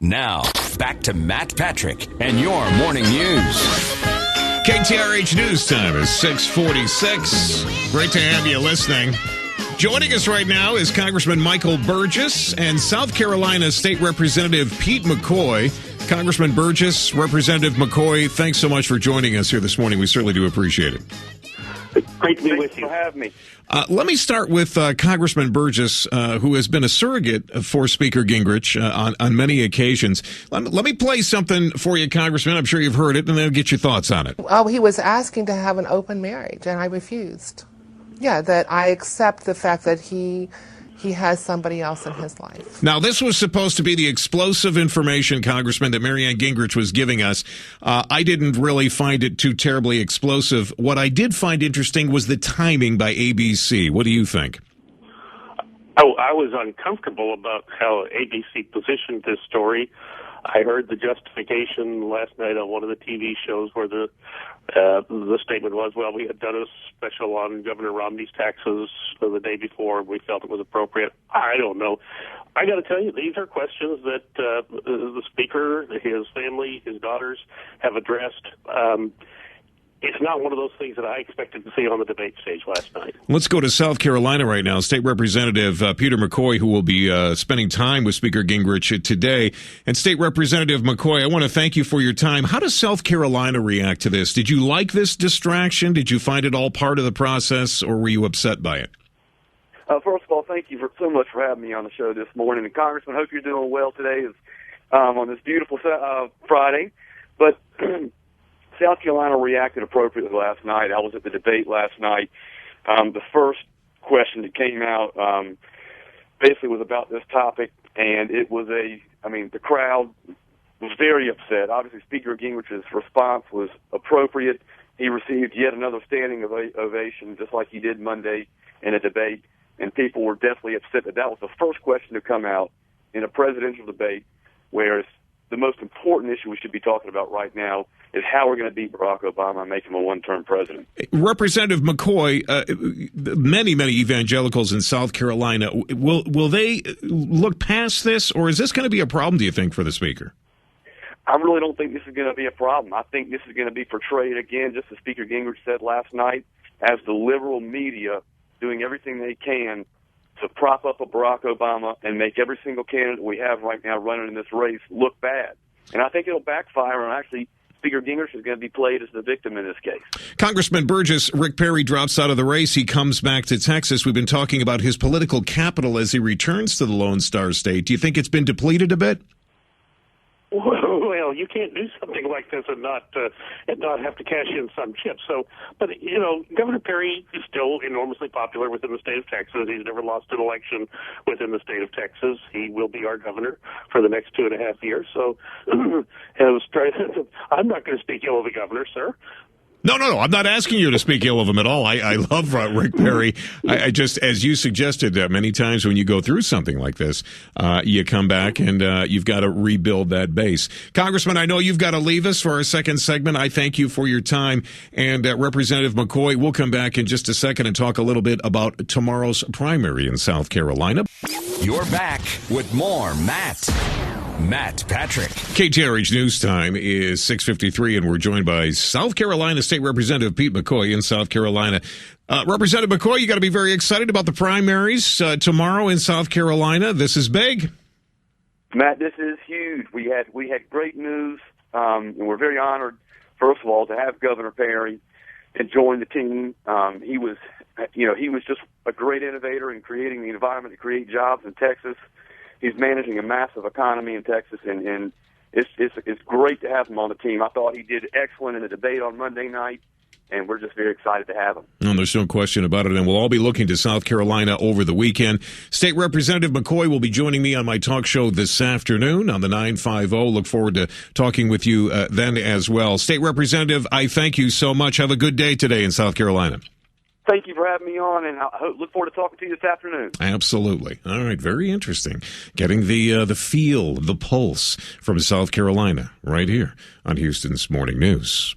Now, back to Matt Patrick and your morning news. KTRH News Time is 6:46. Great to have you listening. Joining us right now is Congressman Michael Burgess and South Carolina State Representative Pete McCoy. Congressman Burgess, Representative McCoy, thanks so much for joining us here this morning. We certainly do appreciate it. Great to be with you. Thanks for having me. Let me start with Congressman Burgess, who has been a surrogate for Speaker Gingrich on many occasions. Let me play something for you, Congressman. I'm sure you've heard it, and then get your thoughts on it. Oh, he was asking to have an open marriage, and I refused. Yeah, that I accept the fact that he has somebody else in his life. Now, this was supposed to be the explosive information, Congressman, that Marianne Gingrich was giving us. I didn't really find it too terribly explosive. What I did find interesting was the timing by ABC. What do you think? I was uncomfortable about how ABC positioned this story. I heard the justification last night on one of the TV shows where the statement was, well, we had done a special on Governor Romney's taxes the day before, and we felt it was appropriate. I don't know. I got to tell you, these are questions that the Speaker, his family, his daughters have addressed. It's not one of those things that I expected to see on the debate stage last night. Let's go to South Carolina right now. State Representative Peter McCoy, who will be spending time with Speaker Gingrich today. And State Representative McCoy, I want to thank you for your time. How does South Carolina react to this? Did you like this distraction? Did you find it all part of the process, or were you upset by it? First of all, thank you so much for having me on the show this morning. And Congressman, hope you're doing well today on this beautiful Friday. But South Carolina reacted appropriately last night. I was at the debate last night. The first question that came out basically was about this topic, and it was the crowd was very upset. Obviously, Speaker Gingrich's response was appropriate. He received yet another standing ovation, just like he did Monday in a debate, and people were definitely upset that was the first question to come out in a presidential debate, whereas the most important issue we should be talking about right now is how we're going to beat Barack Obama and make him a one-term president. Representative McCoy, many evangelicals in South Carolina, will they look past this, or is this going to be a problem, do you think, for the Speaker? I really don't think this is going to be a problem. I think this is going to be portrayed, again, just as Speaker Gingrich said last night, as the liberal media doing everything they can to prop up a Barack Obama and make every single candidate we have right now running in this race look bad. And I think it'll backfire, and actually Speaker Gingrich is going to be played as the victim in this case. Congressman Burgess, Rick Perry drops out of the race. He comes back to Texas. We've been talking about his political capital as he returns to the Lone Star State. Do you think it's been depleted a bit? Well, you can't do something like this and not have to cash in some chips. So, but Governor Perry is still enormously popular within the state of Texas. He's never lost an election within the state of Texas. He will be our governor for the next 2.5 years. So, I'm not going to speak ill of the governor, sir. No. I'm not asking you to speak ill of him at all. I love Rick Perry. I just, as you suggested, many times when you go through something like this, you come back and you've got to rebuild that base. Congressman, I know you've got to leave us for our second segment. I thank you for your time. And Representative McCoy, we'll come back in just a second and talk a little bit about tomorrow's primary in South Carolina. You're back with more Matt Patrick. KTRH News Time is 6:53, and we're joined by South Carolina State Representative Pete McCoy in South Carolina. Representative McCoy, you got to be very excited about the primaries tomorrow in South Carolina. This is big. Matt, this is huge. We had great news, and we're very honored, first of all, to have Governor Perry and join the team. He was just a great innovator in creating the environment to create jobs in Texas. He's managing a massive economy in Texas, and it's great to have him on the team. I thought he did excellent in the debate on Monday night, and we're just very excited to have him. No, there's no question about it, and we'll all be looking to South Carolina over the weekend. State Representative McCoy will be joining me on my talk show this afternoon on the 950. Look forward to talking with you then as well. State Representative, I thank you so much. Have a good day today in South Carolina. Thank you for having me on, and I look forward to talking to you this afternoon. Absolutely. All right, very interesting. Getting the feel, the pulse from South Carolina right here on Houston's Morning News.